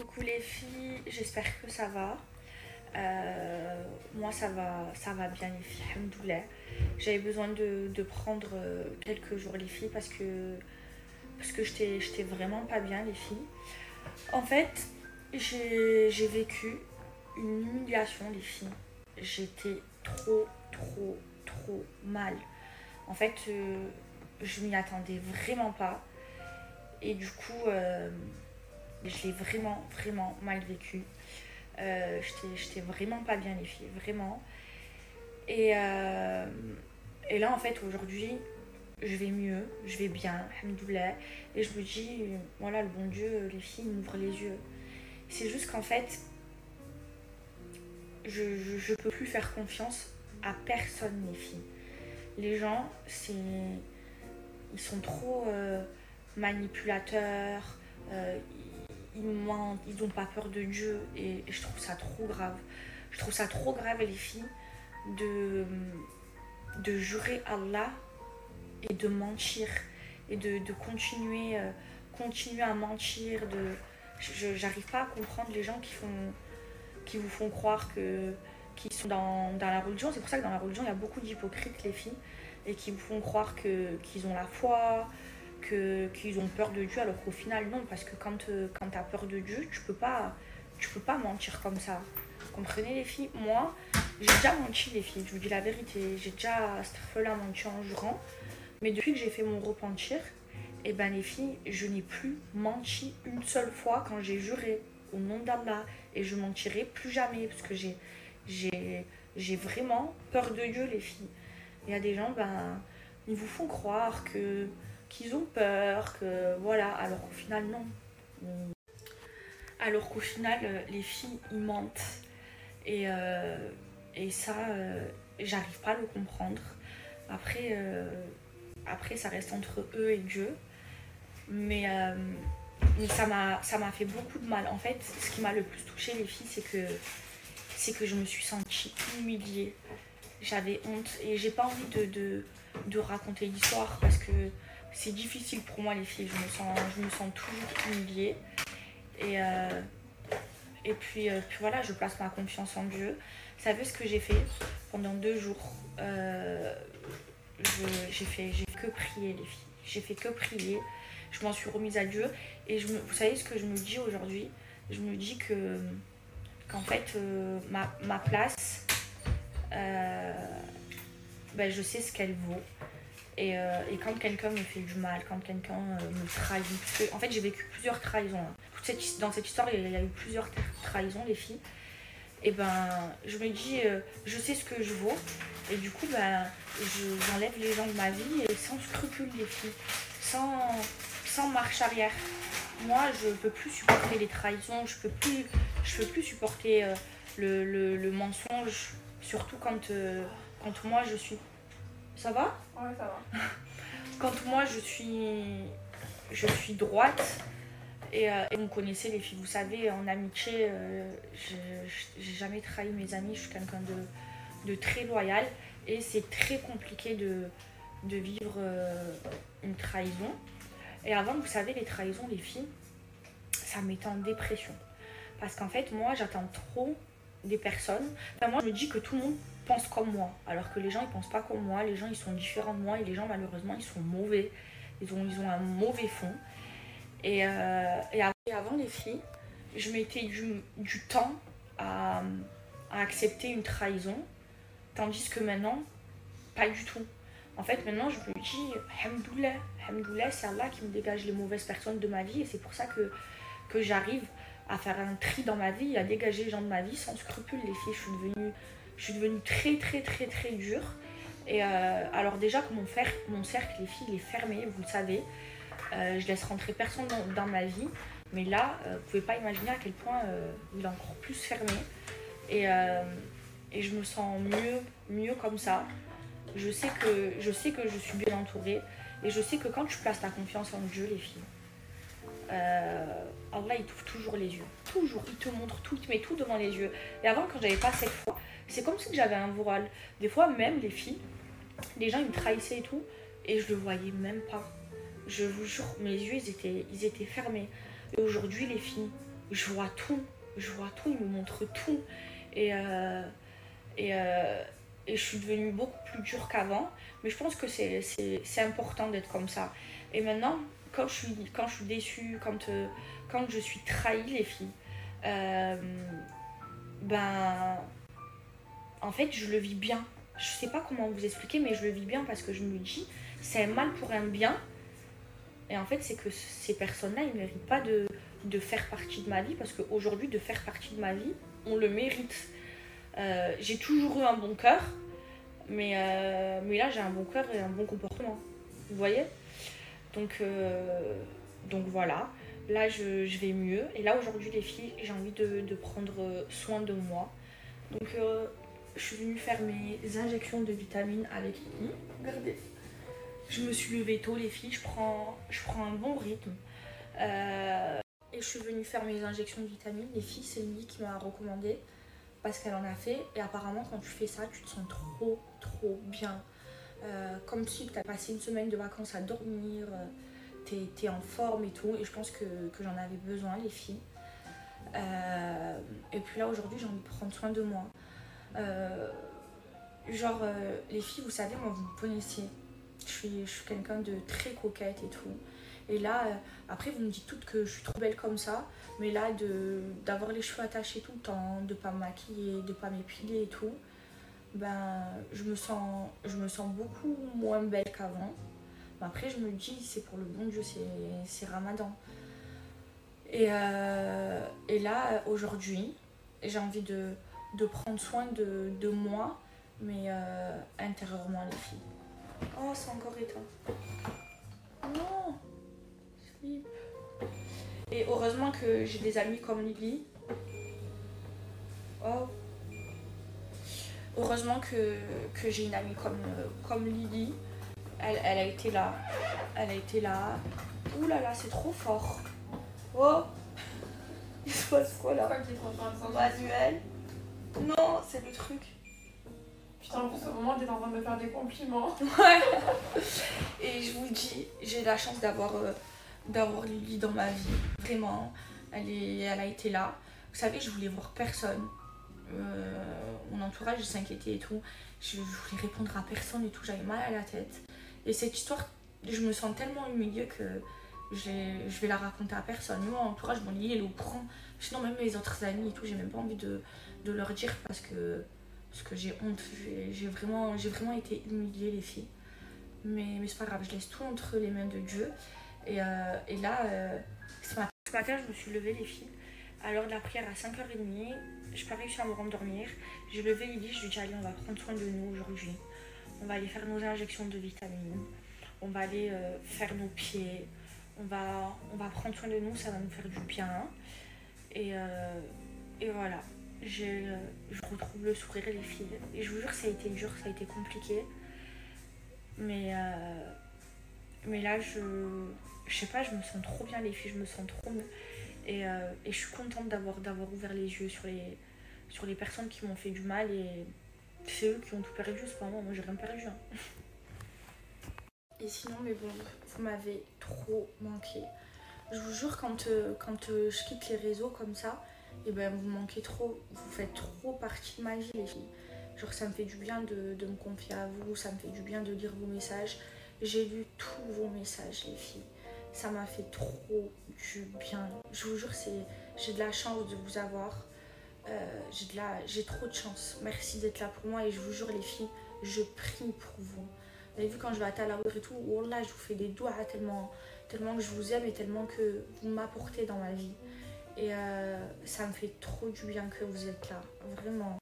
Coucou les filles, j'espère que ça va. Moi ça va bien les filles, alhamdoulilah. J'avais besoin de prendre quelques jours les filles parce que j'étais vraiment pas bien les filles. En fait, j'ai vécu une humiliation les filles. J'étais trop mal. En fait, je m'y attendais vraiment pas. Et du coup, je l'ai vraiment mal vécu. J'étais vraiment pas bien les filles, vraiment. Et, euh, et là en fait aujourd'hui, je vais mieux, je vais bien, alhamdoulilah. Et je me dis, voilà, le bon Dieu, les filles, il m'ouvre les yeux. C'est juste qu'en fait, je peux plus faire confiance à personne les filles. Les gens, ils sont trop manipulateurs, ils mentent, ils n'ont pas peur de Dieu et je trouve ça trop grave. Je trouve ça trop grave les filles de, de jurer Allah et de mentir et de continuer à mentir. J'arrive pas à comprendre les gens qui vous font croire qu'ils sont dans la religion. C'est pour ça que dans la religion il y a beaucoup d'hypocrites les filles et qui vous font croire qu'ils ont la foi, qu'ils ont peur de Dieu, alors qu'au final non, parce que quand tu as peur de Dieu, tu peux pas mentir comme ça. Vous comprenez les filles? Moi, j'ai déjà menti les filles, je vous dis la vérité, j'ai déjà astaghfirullah menti en jurant, mais depuis que j'ai fait mon repentir, et ben les filles, je n'ai plus menti une seule fois quand j'ai juré au nom d'Allah, et je mentirai plus jamais parce que j'ai vraiment peur de Dieu les filles. Il y a des gens, ben, ils vous font croire qu'ils ont peur, que voilà, alors qu'au final, non. Alors qu'au final, les filles, ils mentent. Et, euh, et ça, j'arrive pas à le comprendre. Après, après, ça reste entre eux et Dieu. Mais ça m'a fait beaucoup de mal. En fait, ce qui m'a le plus touchée, les filles, c'est que je me suis sentie humiliée. J'avais honte et j'ai pas envie de raconter l'histoire parce que c'est difficile pour moi les filles, je me sens toujours humiliée et, puis voilà, je place ma confiance en Dieu. Vous savez ce que j'ai fait pendant 2 jours? J'ai que prier les filles, j'ai fait que prier, je m'en suis remise à Dieu et vous savez ce que je me dis aujourd'hui? Je me dis qu'en fait ma place, ben, je sais ce qu'elle vaut. Et quand quelqu'un me fait du mal, quand quelqu'un me trahit, parce que, en fait j'ai vécu plusieurs trahisons. Hein. Dans cette histoire, il y a eu plusieurs trahisons, les filles. Et ben, je me dis, je sais ce que je vaux. Et du coup, ben, j'enlève les gens de ma vie et sans scrupule, les filles. Sans marche arrière. Moi, je peux plus supporter les trahisons, je peux plus supporter le mensonge, surtout quand moi je suis. Ça va? Ouais, ça va. Quand moi je suis droite et vous connaissez les filles, vous savez, en amitié, j'ai jamais trahi mes amis, je suis quelqu'un de très loyal et c'est très compliqué de vivre une trahison. Et avant, vous savez, les trahisons, les filles, ça me mettait en dépression. Parce qu'en fait, moi, j'attends trop des personnes. Enfin, moi, je me dis que tout le monde pense comme moi. Alors que les gens, ils pensent pas comme moi. Les gens, ils sont différents de moi. Et les gens, malheureusement, ils sont mauvais. Ils ont un mauvais fond. Et avant, les filles, je mettais du temps à accepter une trahison. Tandis que maintenant, pas du tout. En fait, maintenant, je me dis, Alhamdoulilah, c'est Allah qui me dégage les mauvaises personnes de ma vie. Et c'est pour ça que j'arrive à faire un tri dans ma vie, à dégager les gens de ma vie sans scrupule. Les filles, je suis devenue très dure. Et alors déjà que mon cercle, les filles, il est fermé, vous le savez. Je laisse rentrer personne dans ma vie. Mais là, vous pouvez pas imaginer à quel point il est encore plus fermé. Et je me sens mieux comme ça. Je sais que je suis bien entourée. Et je sais que quand tu places ta confiance en Dieu, les filles, Allah il t'ouvre toujours les yeux, toujours, il te montre tout, il te met tout devant les yeux. Et avant, quand j'avais pas cette foi, c'est comme si j'avais un voile. Des fois même les filles, les gens ils me trahissaient et tout, et je le voyais même pas. Je vous jure, mes yeux ils étaient fermés. Et aujourd'hui les filles, je vois tout. Je vois tout, il me montre tout. Et, et, et je suis devenue beaucoup plus dure qu'avant. Mais je pense que c'est important d'être comme ça. Et maintenant, quand je suis déçue, quand je suis trahie, les filles, euh, ben, en fait, je le vis bien. Je sais pas comment vous expliquer, mais je le vis bien parce que je me dis, c'est un mal pour un bien. Et en fait, c'est que ces personnes-là, ils ne méritent pas de faire partie de ma vie parce qu'aujourd'hui, de faire partie de ma vie, on le mérite. J'ai toujours eu un bon cœur, mais là, j'ai un bon cœur et un bon comportement. Vous voyez? Donc voilà. Là, je vais mieux. Et là, aujourd'hui, les filles, j'ai envie de prendre soin de moi. Donc, je suis venue faire mes injections de vitamines avec Lily. Regardez. Je me suis levée tôt, les filles. Je prends un bon rythme. Et je suis venue faire mes injections de vitamines. Les filles, c'est Lily qui m'a recommandé parce qu'elle en a fait. Et apparemment, quand tu fais ça, tu te sens trop bien. Comme si tu as passé une semaine de vacances à dormir. T'es en forme et tout. Et je pense que j'en avais besoin, les filles. Et puis là, aujourd'hui, j'ai envie de prendre soin de moi. Les filles, vous savez, moi, vous me connaissez. Je suis quelqu'un de très coquette et tout. Et là, après, vous me dites toutes que je suis trop belle comme ça. Mais là, d'avoir les cheveux attachés tout le temps, de pas me maquiller, de pas m'épiler et tout, ben, je me sens beaucoup moins belle qu'avant. Mais après, je me dis, c'est pour le bon Dieu, c'est Ramadan. Et là, aujourd'hui, j'ai envie de prendre soin de moi, mais intérieurement, les filles. Oh, c'est encore éteint. Non, sleep. Et heureusement que j'ai des amis comme Lily. Oh. Heureusement que j'ai une amie comme Lily. Elle a été là. Elle a été là. Ouh là là, c'est trop fort. Oh. Il se passe quoi là? Manuel. Non, c'est le truc. Putain, en plus, au moment, t'es en train de me faire des compliments. Ouais. Et je vous dis, j'ai la chance d'avoir Lily dans ma vie. Vraiment, elle a été là. Vous savez, je voulais voir personne. Mon entourage s'inquiétait et tout. Je voulais répondre à personne et tout. J'avais mal à la tête. Et cette histoire, je me sens tellement humiliée que je vais la raconter à personne. Moi, mon entourage, mon Lily, elle est au courant. Sinon, même mes autres amis et tout, j'ai même pas envie de leur dire parce que j'ai honte. J'ai vraiment été humiliée, les filles. Mais c'est pas grave, je laisse tout entre les mains de Dieu. Et là, ce matin, je me suis levée, les filles, à l'heure de la prière à 5h30. Je n'ai pas réussi à me rendormir. J'ai levé Lily, je lui ai dit, allez, on va prendre soin de nous aujourd'hui. On va aller faire nos injections de vitamines. On va aller faire nos pieds. On va prendre soin de nous, ça va nous faire du bien. Et voilà. Je retrouve le sourire, les filles. Et je vous jure, ça a été dur, ça a été compliqué. Mais là, je sais pas, je me sens trop bien, les filles, je me sens trop mieux. Et je suis contente d'avoir ouvert les yeux sur les personnes qui m'ont fait du mal. Et c'est eux qui ont tout perdu, c'est pas moi j'ai rien perdu. Hein. Et sinon, mais bon, vous m'avez trop manqué. Je vous jure, quand je quitte les réseaux comme ça, et ben vous manquez trop, vous faites trop partie de ma vie, les filles. Genre, ça me fait du bien de me confier à vous, ça me fait du bien de lire vos messages. J'ai lu tous vos messages, les filles. Ça m'a fait trop du bien. Je vous jure, j'ai de la chance de vous avoir. J'ai trop de chance. Merci d'être là pour moi et je vous jure, les filles, je prie pour vous. Vous avez vu quand je vais à Talaour et tout, wallah, je vous fais des doigts tellement que je vous aime et tellement que vous m'apportez dans ma vie. Et ça me fait trop du bien que vous êtes là. Vraiment.